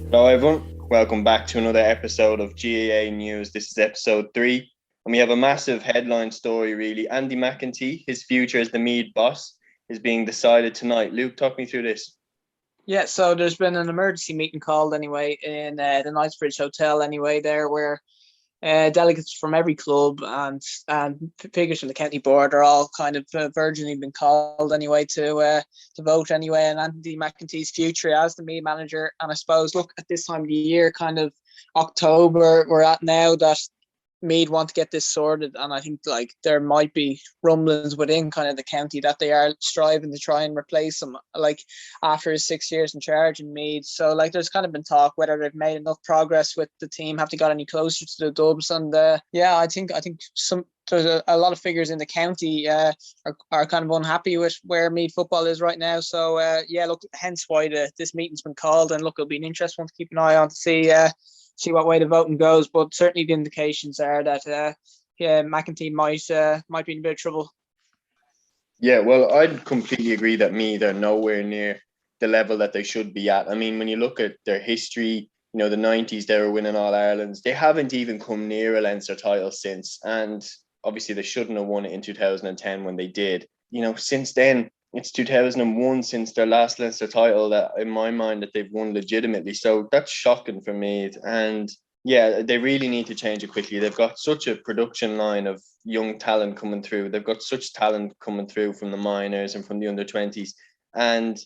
Hello, everyone. Welcome back to another episode of GAA News. This is episode 3, and we have a massive headline story, really. Andy McEntee, his future as the Meath boss, is being decided tonight. Luke, talk me through this. Yeah, so there's been an emergency meeting called anyway in the Knightsbridge Hotel anyway there where delegates from every club and figures from the county board are all kind of virginally been called anyway to vote anyway, and Andy McEntee's future as the Meath manager. And I suppose, look, at this time of the year, kind of October we're at now, that Meath want to get this sorted, and I think like there might be rumblings within kind of the county that they are striving to try and replace him, like after his 6 years in charge in Meath. So like there's kind of been talk whether they've made enough progress with the team, have they got any closer to the Dubs, and yeah, I think some there's a lot of figures in the county are kind of unhappy with where Meath football is right now. So yeah, look, hence why this meeting's been called, and look, it'll be an interesting one to keep an eye on to see what way the voting goes. But certainly the indications are that yeah, McEntee might be in a bit of trouble. Yeah, well, I'd completely agree that Meath are nowhere near the level that they should be at. I mean, when you look at their history, the 90s, they were winning All Irelands. They haven't even come near a Leinster title since. And obviously, they shouldn't have won it in 2010 when they did. Since then, it's 2001 since their last Leinster title that, in my mind, that they've won legitimately. So that's shocking for me. And yeah, they really need to change it quickly. They've got such a production line of young talent coming through. They've got such talent coming through from the minors and from the under-20s. And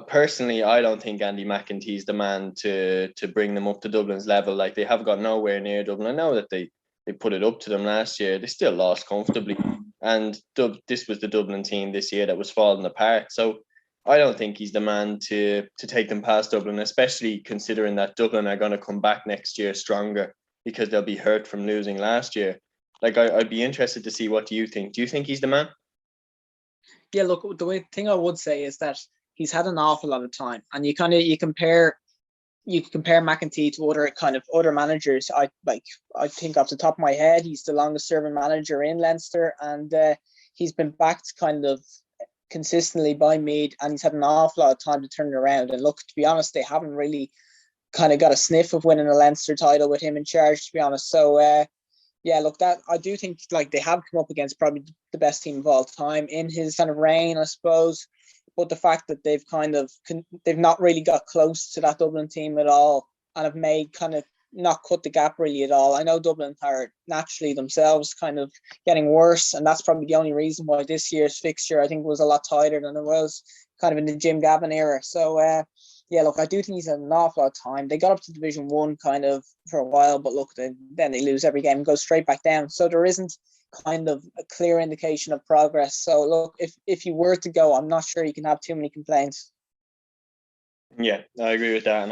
personally, I don't think Andy McEntee is the man to bring them up to Dublin's level. Like, they have got nowhere near Dublin. I know that they put it up to them last year. They still lost comfortably. And this was the Dublin team this year that was falling apart. So I don't think he's the man to take them past Dublin, especially considering that Dublin are going to come back next year stronger because they'll be hurt from losing last year. Like, I'd be interested to see, what do you think? Do you think he's the man? Yeah, look, the thing I would say is that he's had an awful lot of time, and you compare McEntee to other managers. I think off the top of my head, he's the longest serving manager in Leinster, and he's been backed kind of consistently by Meath, and he's had an awful lot of time to turn it around. And look, to be honest, they haven't really kind of got a sniff of winning a Leinster title with him in charge, to be honest. So yeah, look, that I do think like they have come up against probably the best team of all time in his kind of reign, I suppose. But the fact that they've not really got close to that Dublin team at all, and have made kind of not cut the gap really at all. I know Dublin are naturally themselves kind of getting worse, and that's probably the only reason why this year's fixture I think was a lot tighter than it was kind of in the Jim Gavin era. So yeah, look, I do think he's had an awful lot of time. They got up to Division 1 kind of for a while, but look, then they lose every game and go straight back down. So there isn't kind of a clear indication of progress. So look, if you were to go, I'm not sure you can have too many complaints. Yeah, I agree with that. And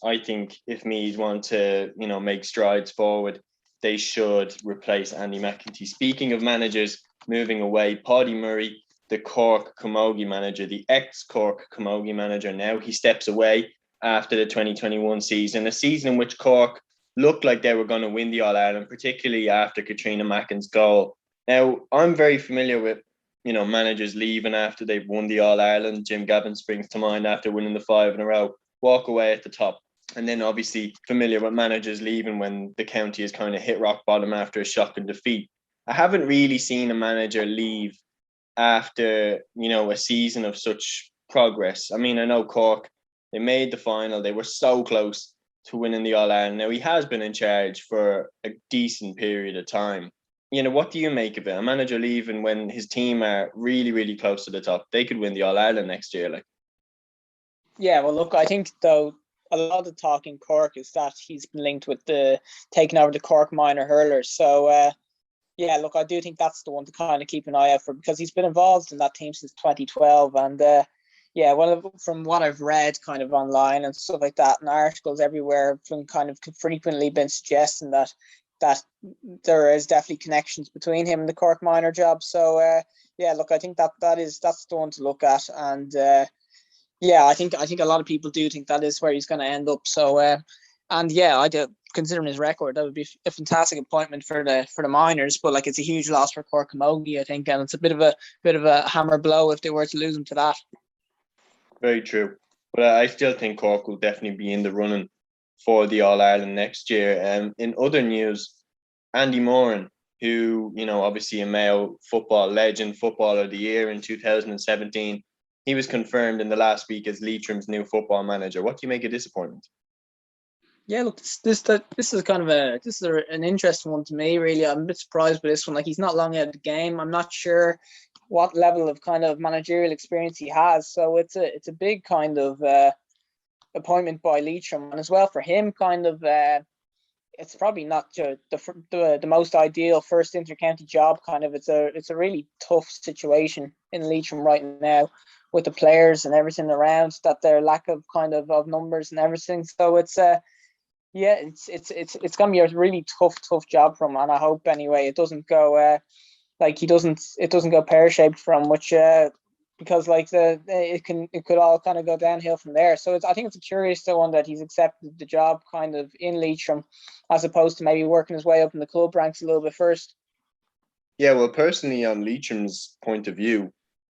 I think if Meath want to, make strides forward, they should replace Andy McEntee. Speaking of managers moving away, Paddy Murray, the Cork Camogie manager, the ex-Cork Camogie manager now, he steps away after the 2021 season, a season in which Cork looked like they were going to win the All-Ireland, particularly after Katrina Mackin's goal. Now, I'm very familiar with managers leaving after they've won the All-Ireland. Jim Gavin springs to mind after winning the 5 in a row, walk away at the top. And then obviously familiar with managers leaving when the county has kind of hit rock bottom after a shocking defeat. I haven't really seen a manager leave after, a season of such progress. I mean, I know Cork, they made the final. They were so close to winning the All-Ireland. Now, he has been in charge for a decent period of time. What do you make of it? A manager leaving when his team are really, really close to the top. They could win the All-Ireland next year. Yeah, well, look, I think though a lot of the talk in Cork is that he's been linked with the taking over the Cork minor hurlers. So yeah, look, I do think that's the one to kind of keep an eye out for, because he's been involved in that team since 2012, and yeah, well, from what I've read kind of online and stuff like that, and articles everywhere, from kind of frequently been suggesting that there is definitely connections between him and the Cork minor job. So yeah, look, I think that's the one to look at, and yeah, I think a lot of people do think that is where he's going to end up. So and yeah, I do, considering his record, that would be a fantastic appointment for the minors. But like, it's a huge loss for Cork Camogie, I think, and it's a bit of a hammer blow if they were to lose him to that. Very true. But I still think Cork will definitely be in the running for the All Ireland next year. In other news, Andy Moran, who, obviously a Mayo football legend, footballer of the year in 2017, he was confirmed in the last week as Leitrim's new football manager. What do you make of disappointment? Yeah, look, this is kind of an interesting one to me. Really, I'm a bit surprised by this one. Like, he's not long out of the game. I'm not sure what level of kind of managerial experience he has. So it's a big kind of appointment by Leitrim, and as well for him, kind of it's probably not the most ideal first inter-county job. Kind of, it's a really tough situation in Leitrim right now with the players and everything around that, their lack of kind of numbers and everything. So it's gonna be a really tough job for him, and I hope anyway it doesn't go it doesn't go pear shaped from which because like it could all kind of go downhill from there. So I think it's a curious one that he's accepted the job kind of in Leitrim, as opposed to maybe working his way up in the club ranks a little bit first. Yeah, well, personally, on Leitrim's point of view,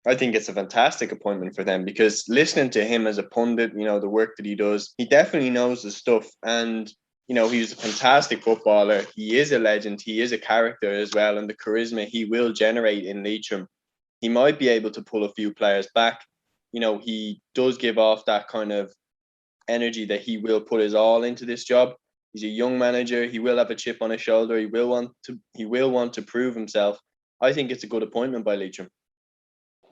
I think it's a fantastic appointment for them, because listening to him as a pundit, the work that he does, he definitely knows the stuff. And, he's a fantastic footballer. He is a legend. He is a character as well. And the charisma he will generate in Leitrim, he might be able to pull a few players back. He does give off that kind of energy that he will put his all into this job. He's a young manager. He will have a chip on his shoulder. He will want to prove himself. I think it's a good appointment by Leitrim.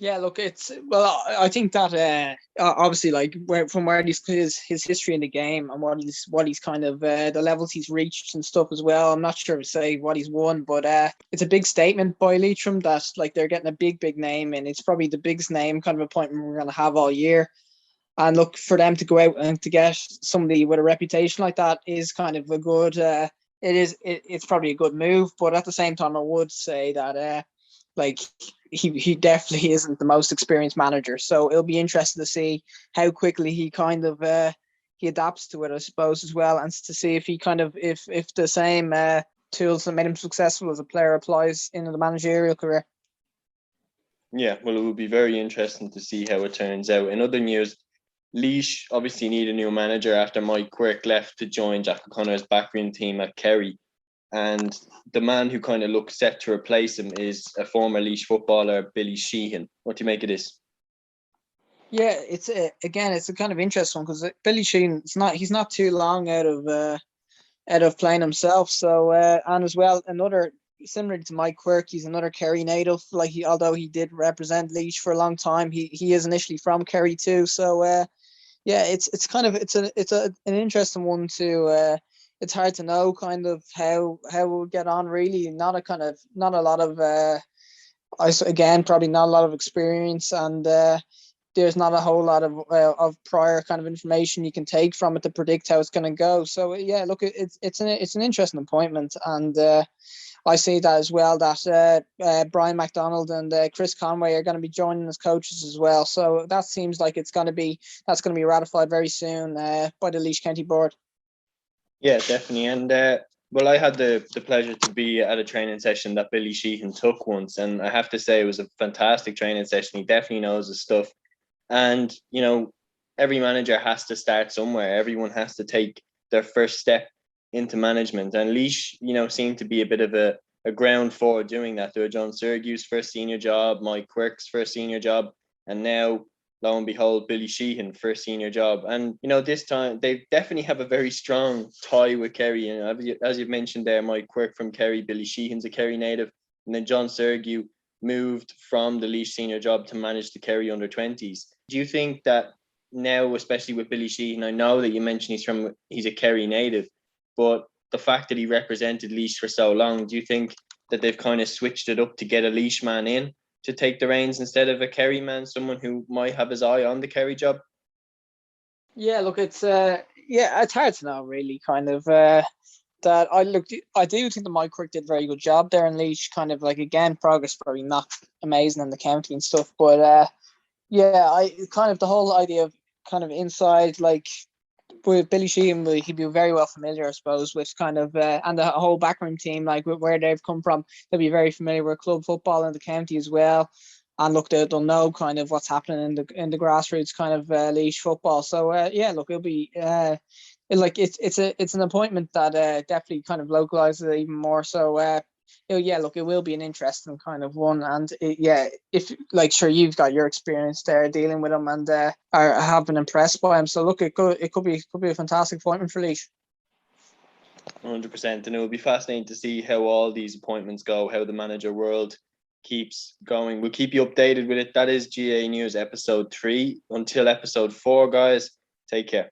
Yeah, look, I think that obviously, like, from where his history in the game and what he's kind of the levels he's reached and stuff as well. I'm not sure to say what he's won, but it's a big statement by Leitrim that, like, they're getting a big name, and it's probably the biggest name kind of appointment we're going to have all year. And look, for them to go out and to get somebody with a reputation like that is kind of a good. It's probably a good move, but at the same time, I would say that like, he definitely isn't the most experienced manager. So it'll be interesting to see how quickly he kind of he adapts to it, I suppose, as well, and to see if he kind of if the same tools that made him successful as a player applies in the managerial career. Yeah, well, it will be very interesting to see how it turns out. In other news, Laois obviously need a new manager after Mike Quirk left to join Jack O'Connor's backroom team at Kerry. And the man who kind of looks set to replace him is a former Laois footballer, Billy Sheehan. What do you make of this? Yeah, it's a kind of interesting one, because Billy Sheehan, he's not too long out of playing himself. So and as well, another similar to Mike Quirk, he's another Kerry native. Like, although he did represent Laois for a long time, he is initially from Kerry too. So yeah, it's kind of an interesting one to. It's hard to know kind of how we'll get on. Really, not a lot of probably not a lot of experience, and there's not a whole lot of prior kind of information you can take from it to predict how it's going to go. So yeah, look, it's an interesting appointment, and I see that as well, that Brian McDonald and Chris Conway are going to be joining as coaches as well. So that seems like that's going to be ratified very soon by the Laois County Board. Yeah, definitely. And well, I had the pleasure to be at a training session that Billy Sheehan took once, and I have to say it was a fantastic training session. He definitely knows his stuff. And, every manager has to start somewhere. Everyone has to take their first step into management. And Laois, seemed to be a bit of a ground for doing that. There were John Sergiu's first senior job, Mike Quirk's first senior job, and now, lo and behold, Billy Sheehan, first senior job. And, this time they definitely have a very strong tie with Kerry. As you've mentioned there, Mike Quirk from Kerry, Billy Sheehan's a Kerry native. And then John Sergiu moved from the Laois senior job to manage the Kerry under-20s. Do you think that now, especially with Billy Sheehan, I know that you mentioned he's a Kerry native, but the fact that he represented Laois for so long, do you think that they've kind of switched it up to get a Laois man in to take the reins instead of a Kerry man, someone who might have his eye on the Kerry job? Yeah, look, it's hard to know, really, kind of that I do think the Mike Quirk did a very good job there in Laois. Kind of, like, again, progress probably not amazing in the county and stuff, but I kind of the whole idea of kind of inside, like, with Billy Sheehan, he'd be very well familiar, I suppose, with kind of and the whole backroom team, like, where they've come from. They'll be very familiar with club football in the county as well. and look, they'll know kind of what's happening in the grassroots kind of Laois football. So yeah, look, it'll be it's an appointment that definitely kind of localizes it even more. So yeah, look, it will be an interesting kind of one. And yeah, if like sure you've got your experience there dealing with him and have been impressed by him. So look, it could be a fantastic appointment for Laois. 100%, and it will be fascinating to see how all these appointments go, how the manager world keeps going. We'll keep you updated with it. That is GA News episode 3. Until episode 4, guys, take care.